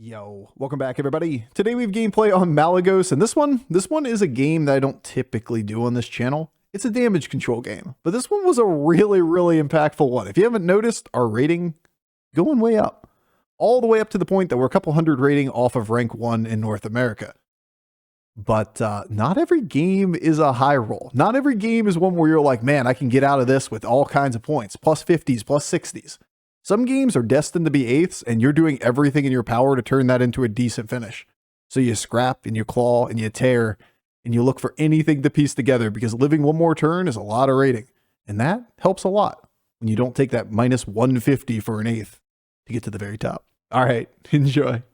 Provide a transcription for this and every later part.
Yo, welcome back everybody. Today we have gameplay on Malygos, and this one is a game that I don't typically do on this channel. It's a damage control game, but this one was a really impactful one. If you haven't noticed, our rating going way up. All the way up to the point that we're a couple hundred rating off of rank 1 in North America. But not every game is a high roll. Not every game is one where you're like, man, I can get out of this with all kinds of points, plus 50s, plus 60s. Some games are destined to be 8ths, and you're doing everything in your power to turn that into a decent finish. So you scrap, and you claw, and you tear, and you look for anything to piece together, because living one more turn is a lot of rating. And that helps a lot when you don't take that minus 150 for an 8th to get to the very top. All right, enjoy.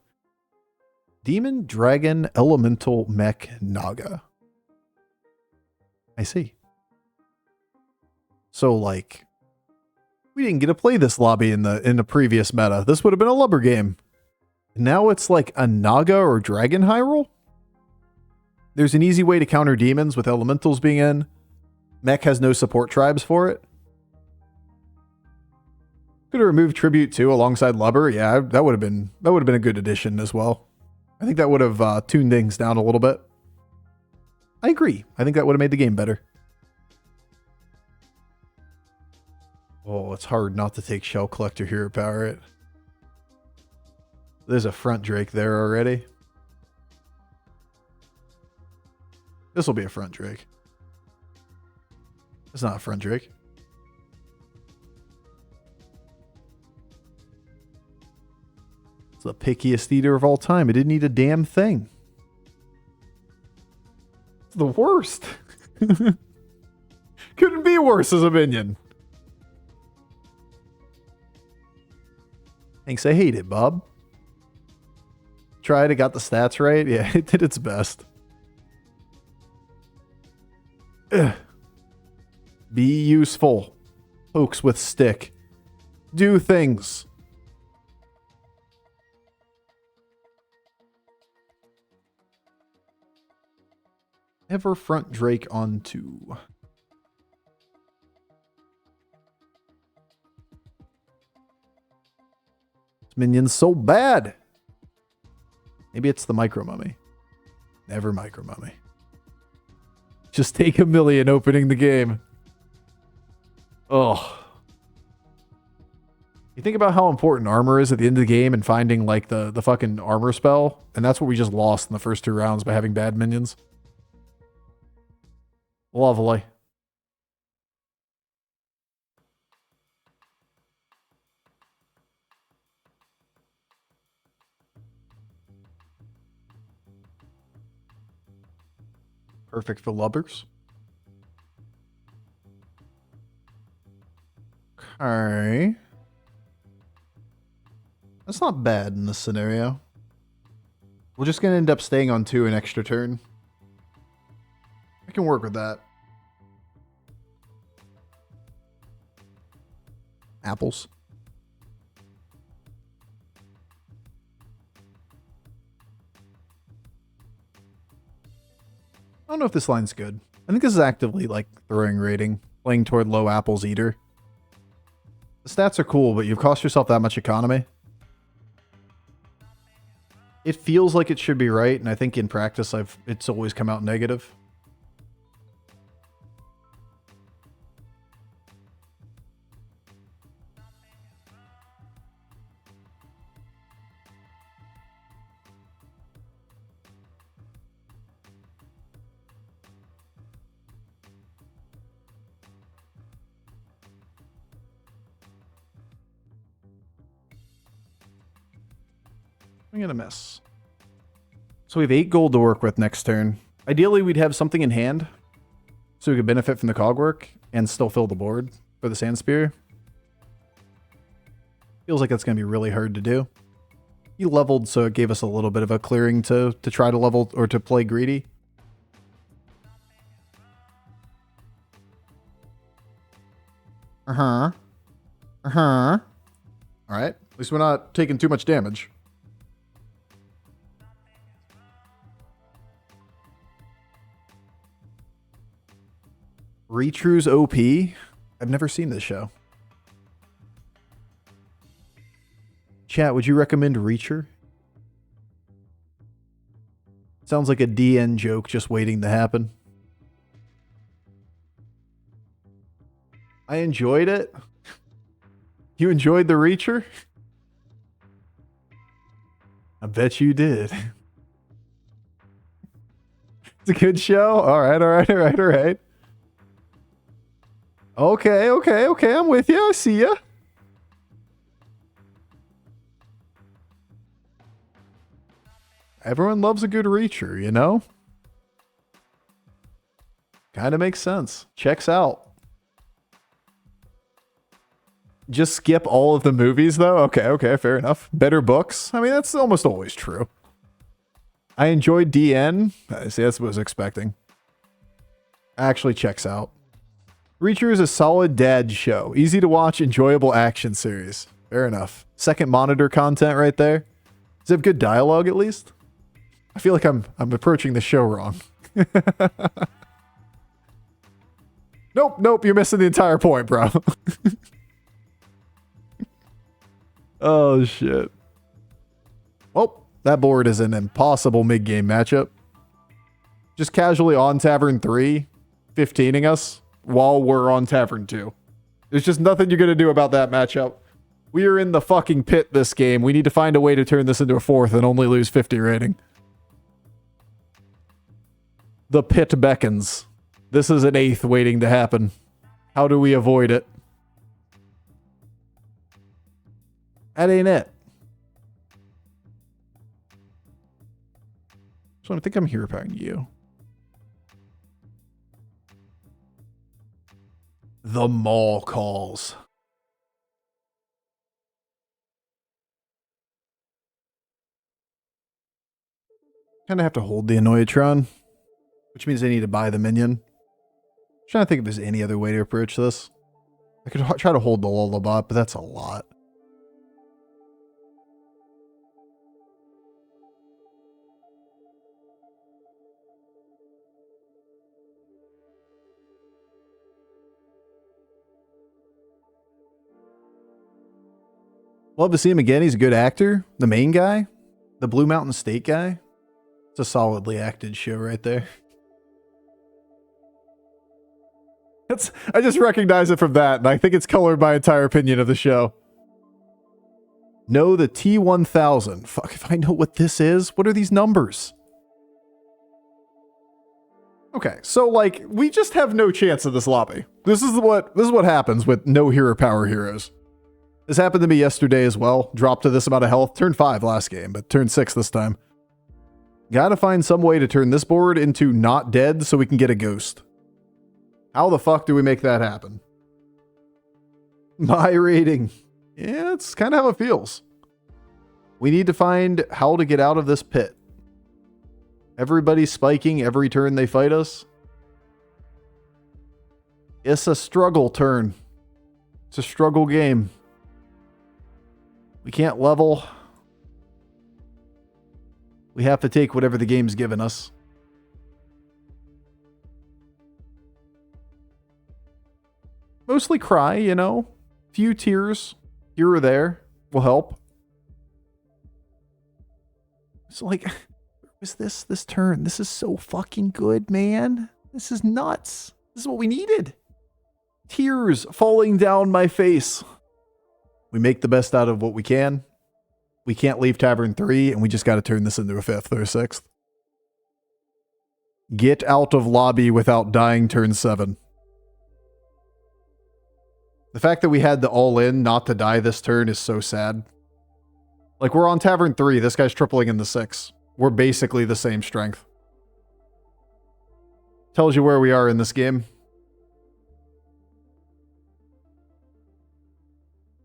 Demon, Dragon, Elemental, Mech, Naga. I see. So, like, we didn't get to play this lobby in the previous meta. This would have been a lubber game. Now it's like a Naga or Dragon high roll. There's an easy way to counter demons with elementals being in. Mech has no support tribes for it. Could have removed tribute too alongside lubber. Yeah, that would have been a good addition as well. I think that would have tuned things down a little bit. I agree. I think that would have made the game better. Oh, it's hard not to take Shell Collector Hero Power it. There's a front Drake there already. This will be a front Drake. It's not a front Drake. It's the pickiest eater of all time. It didn't eat a damn thing. It's the worst. Couldn't be worse as a minion. Thanks, I hate it, Bob. Tried, it got the stats right. Yeah, it did its best. Ugh. Be useful. Pokes with stick. Do things. Ever front Drake on 2. This minion's so bad. Maybe it's the micro mummy. Never micro mummy. Just take a million opening the game. Oh. You think about how important armor is at the end of the game and finding like the fucking armor spell, and that's what we just lost in the first 2 rounds by having bad minions. Lovely. Perfect for lubbers. Okay. That's not bad in this scenario. We're just going to end up staying on 2 an extra turn. I can work with that. Apples. I don't know if this line's good. I think this is actively like throwing rating, playing toward low apples eater. The stats are cool, but you've cost yourself that much economy. It feels like it should be right, and I think in practice it's always come out negative. I'm gonna miss. So we have 8 gold to work with next turn. Ideally, we'd have something in hand so we could benefit from the cog work and still fill the board for the Sand Spear. Feels like that's gonna be really hard to do. He leveled, so it gave us a little bit of a clearing to try to level or to play greedy. All right. At least we're not taking too much damage. Retrue's OP? I've never seen this show. Chat, would you recommend Reacher? Sounds like a DN joke just waiting to happen. I enjoyed it. You enjoyed the Reacher? I bet you did. It's a good show. All right. Okay. I'm with you. I see ya. Everyone loves a good Reacher, you know? Kind of makes sense. Checks out. Just skip all of the movies, though? Okay, fair enough. Better books? I mean, that's almost always true. I enjoyed DN. See, that's what I was expecting. Actually checks out. Reacher is a solid dad show. Easy to watch, enjoyable action series. Fair enough. Second monitor content right there. Does it have good dialogue, at least? I feel like I'm approaching the show wrong. Nope, you're missing the entire point, bro. Oh, shit. Oh, that board is an impossible mid-game matchup. Just casually on Tavern 3, 15ing us while we're on Tavern 2. There's just nothing you're going to do about that matchup. We are in the fucking pit this game. We need to find a way to turn this into a 4th and only lose 50 rating. The pit beckons. This is an 8th waiting to happen. How do we avoid it? That ain't it. So I think I'm here powering you. The mall calls. Kind of have to hold the Annoyatron, which means I need to buy the minion. I'm trying to think if there's any other way to approach this. I could try to hold the Lullabot, but that's a lot. Love to see him again. He's a good actor. The main guy, the Blue Mountain State guy. It's a solidly acted show right there. I just recognize it from that, and I think it's colored my entire opinion of the show. No, the T1000. Fuck, if I know what this is, what are these numbers? Okay, so like, we just have no chance in this lobby. This is what happens with no hero power heroes. This happened to me yesterday as well. Dropped to this amount of health. Turned 5 last game, but turned 6 this time. Gotta find some way to turn this board into not dead so we can get a ghost. How the fuck do we make that happen? My rating. Yeah, it's kind of how it feels. We need to find how to get out of this pit. Everybody's spiking every turn they fight us. It's a struggle turn. It's a struggle game. We can't level. We have to take whatever the game's given us. Mostly cry, you know. Few tears here or there will help. So like, where was this turn? This is so fucking good, man. This is nuts. This is what we needed. Tears falling down my face. We make the best out of what we can. We can't leave Tavern 3, and we just got to turn this into a 5th or a 6th. Get out of lobby without dying turn 7. The fact that we had the all-in not to die this turn is so sad. Like, we're on Tavern 3. This guy's tripling in the 6. We're basically the same strength. Tells you where we are in this game.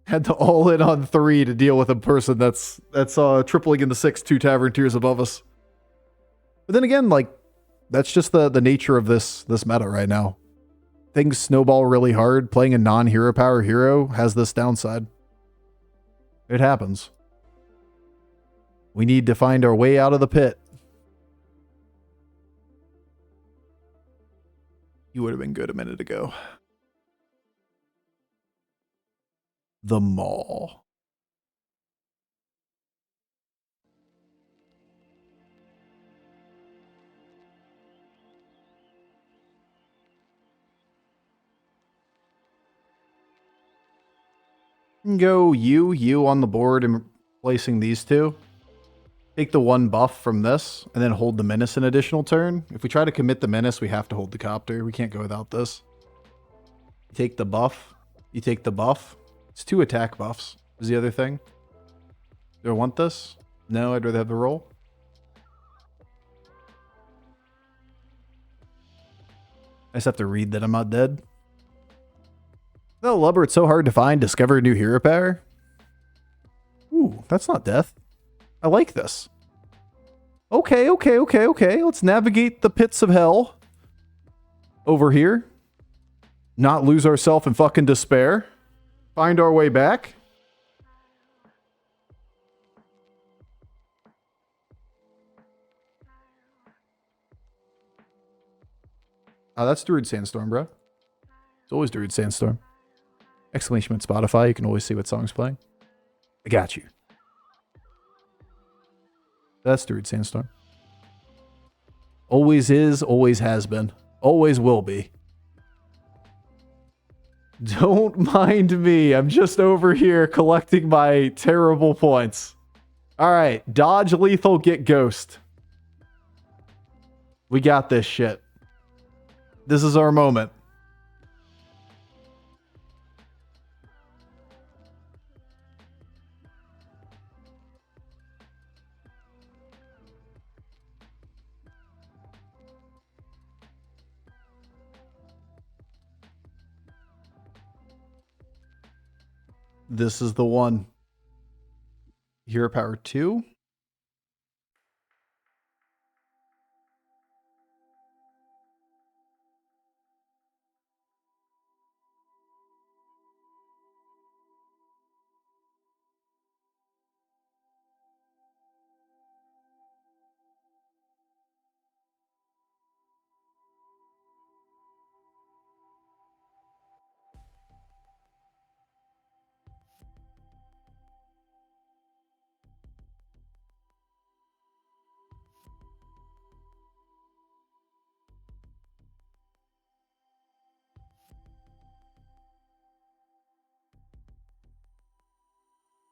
Had to all in on 3 to deal with a person that's tripling in the 6, 2 tavern tiers above us. But then again, like, that's just the nature of this meta right now. Things snowball really hard. Playing a non-hero power hero has this downside. It happens. We need to find our way out of the pit. You would have been good a minute ago. The mall. You can go you on the board and placing these two. Take the one buff from this, and then hold the menace an additional turn. If we try to commit the menace, we have to hold the copter. We can't go without this. You take the buff. You take the buff. It's 2 attack buffs is the other thing. Do I want this? No, I'd rather have the roll. I just have to read that I'm not dead. No, Lubber, it's so hard to find. Discover a new hero power. Ooh, that's not death. I like this. Okay. Let's navigate the pits of hell. Over here. Not lose ourselves in fucking despair. Find our way back. Oh, that's Druid Sandstorm, bro. It's always Druid Sandstorm. Exclamation at Spotify. You can always see what song's playing. I got you. That's Druid Sandstorm. Always is, always has been. Always will be. Don't mind me. I'm just over here collecting my terrible points. Alright. Dodge lethal, get ghost. We got this shit. This is our moment. This is the one. Hero power 2.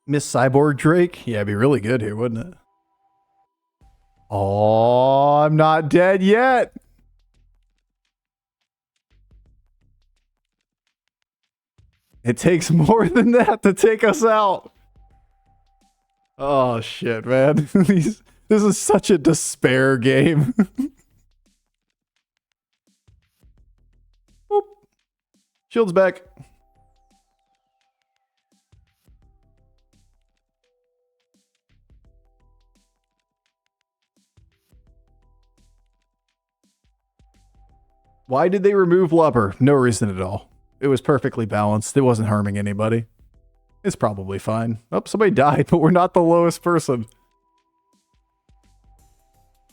Miss Cyborg Drake? Yeah, it'd be really good here, wouldn't it? Oh, I'm not dead yet. It takes more than that to take us out. Oh, shit, man. This is such a despair game. Boop. Shield's back. Why did they remove Lubber? No reason at all. It was perfectly balanced. It wasn't harming anybody. It's probably fine. Oh, somebody died, but we're not the lowest person.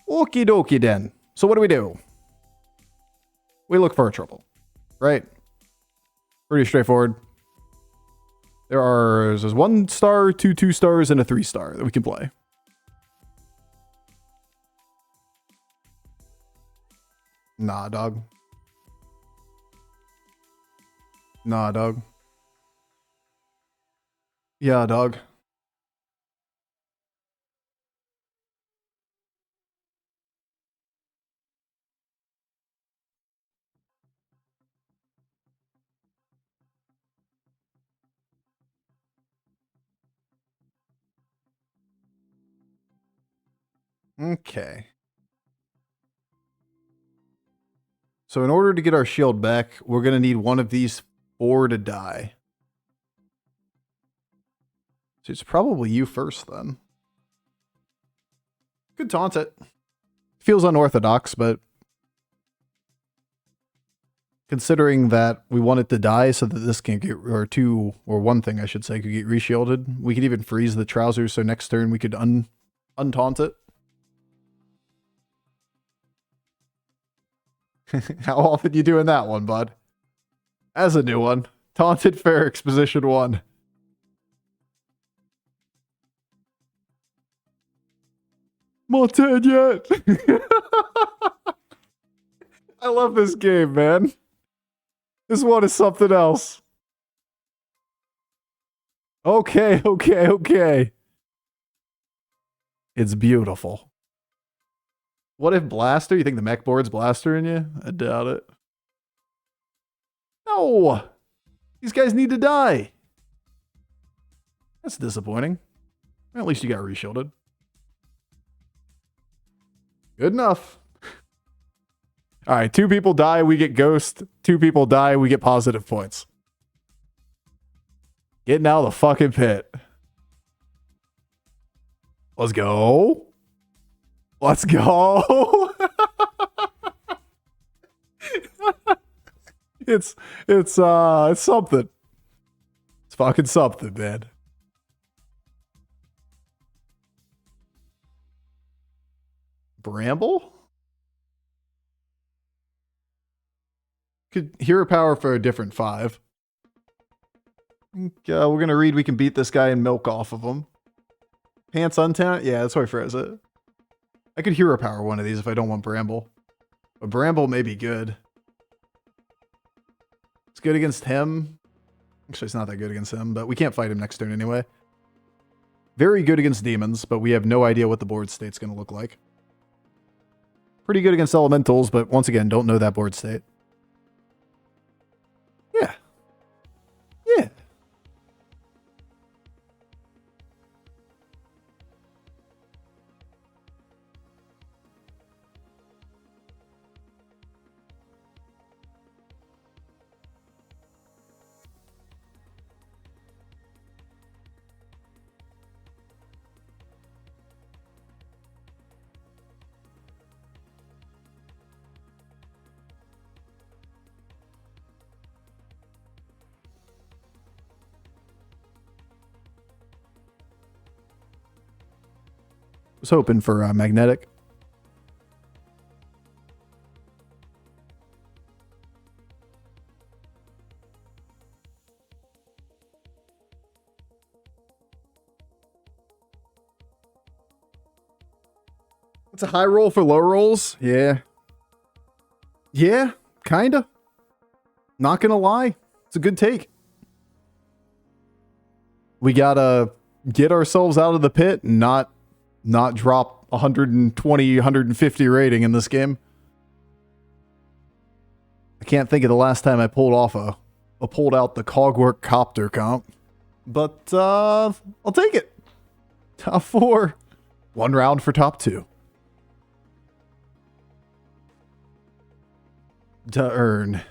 Okie dokie then. So what do? We look for trouble. Right? Pretty straightforward. There's 1 star, 2 2-stars, and a 3-star that we can play. Nah, dog. Nah, dog. Yeah, dog. Okay. So in order to get our shield back, we're going to need one of these 4 to die. So it's probably you first then. Could taunt it. Feels unorthodox, but considering that we want it to die so that this can get, or 2, or 1 thing I should say, could get reshielded. We could even freeze the trousers so next turn we could untaunt it. How often you doing that one, bud? As a new one. Taunted Ferrex, position 1. Not dead yet. I love this game, man. This one is something else. Okay, okay, okay. It's beautiful. What if Blaster? You think the mech board's Blaster in you? I doubt it. No! These guys need to die. That's disappointing. At least you got reshielded. Good enough. All right, 2 people die, we get ghost. 2 people die, we get positive points. Getting out of the fucking pit. Let's go. Let's go. It's something. It's fucking something, man. Bramble? Could hero power for a different 5. We're gonna read we can beat this guy and milk off of him. Pants untapped? Yeah, that's why I froze it. I could hero power one of these if I don't want Bramble. But Bramble may be good. It's good against him. Actually, it's not that good against him, but we can't fight him next turn anyway. Very good against demons, but we have no idea what the board state's going to look like. Pretty good against elementals, but once again, don't know that board state. Yeah. Yeah. Was hoping for magnetic. It's a high roll for low rolls. Yeah. Yeah, kinda. Not gonna lie. It's a good take. We gotta get ourselves out of the pit and not drop 120, 150 rating in this game. I can't think of the last time I pulled off pulled out the Cogwork Copter comp. But I'll take it. Top 4. 1 round for top 2. To earn.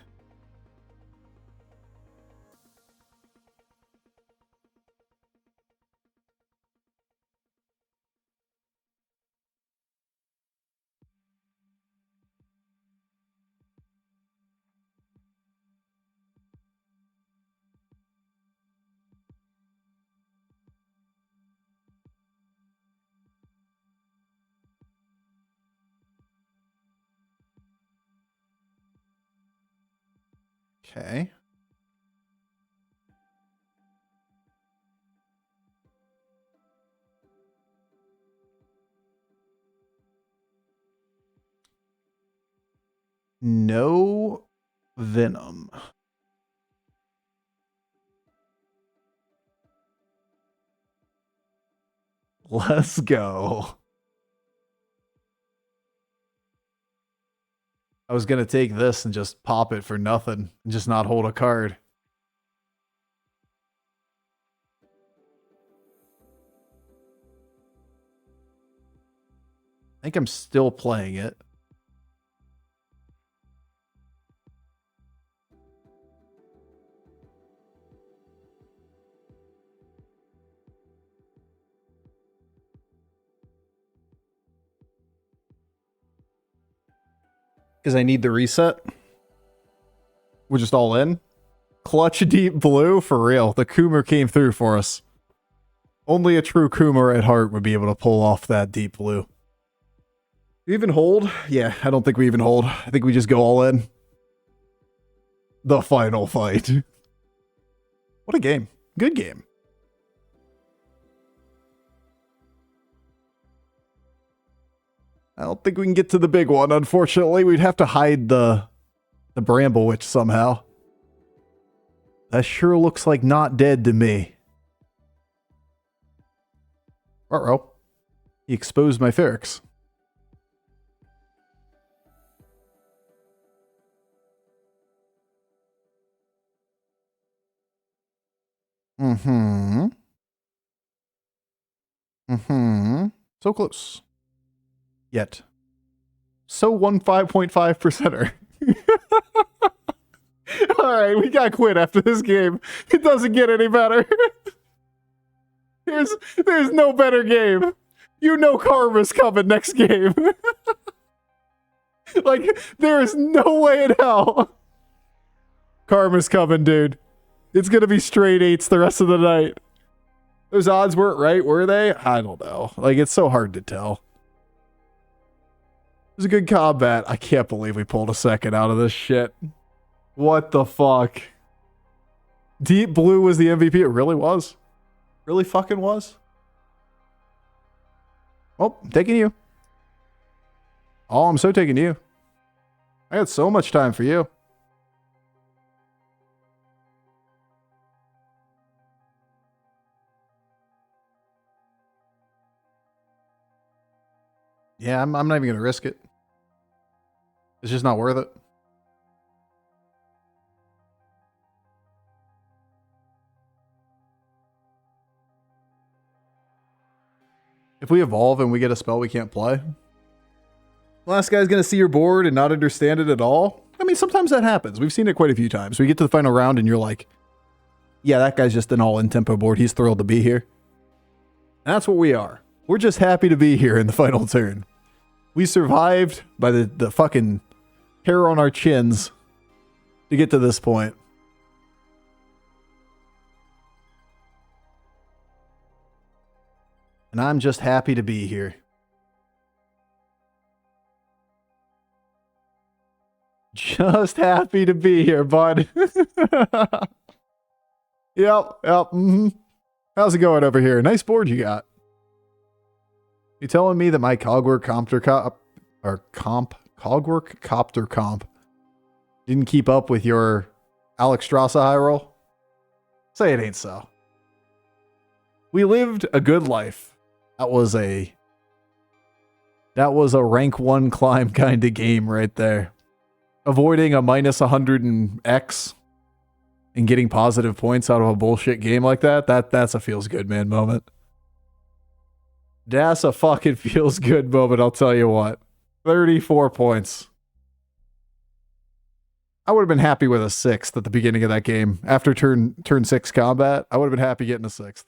Okay. No venom. Let's go. I was going to take this and just pop it for nothing and just not hold a card. I think I'm still playing it. Because I need the reset. We're just all in. Clutch deep blue? For real. The Coomer came through for us. Only a true Coomer at heart would be able to pull off that deep blue. You even hold? Yeah, I don't think we even hold. I think we just go all in. The final fight. What a game. Good game. I don't think we can get to the big one, unfortunately. We'd have to hide the Bramble Witch somehow. That sure looks like not dead to me. Uh-oh. He exposed my Ferrex. Mm-hmm. Mm-hmm. So close. Yet. So 5.5%er. Alright, we gotta quit after this game. It doesn't get any better. There's no better game. You know karma's coming next game. Like, there is no way in hell. Karma's coming, dude. It's gonna be straight 8s the rest of the night. Those odds weren't right, were they? I don't know. Like, it's so hard to tell. It was a good combat. I can't believe we pulled a second out of this shit. What the fuck? Deep Blue was the MVP. It really was. Really fucking was. Oh, I'm taking you. Oh, I'm so taking you. I got so much time for you. Yeah, I'm not even going to risk it. It's just not worth it. If we evolve and we get a spell we can't play, the last guy's going to see your board and not understand it at all. I mean, sometimes that happens. We've seen it quite a few times. We get to the final round and you're like, yeah, that guy's just an all-in tempo board. He's thrilled to be here. And that's what we are. We're just happy to be here in the final turn. We survived by the fucking hair on our chins to get to this point. And I'm just happy to be here. Just happy to be here, bud. Yep. Mm-hmm. How's it going over here? Nice board you got. You telling me that my Cogwork Copter comp didn't keep up with your Alex Strasza high roll? Say it ain't so. We lived a good life. That was a rank 1 climb kind of game right there. Avoiding a minus 100 and X and getting positive points out of a bullshit game like that's a feels good man moment. That's a fucking feels good moment, I'll tell you what. 34 points. I would have been happy with a 6th at the beginning of that game. After turn 6 combat, I would have been happy getting a 6th.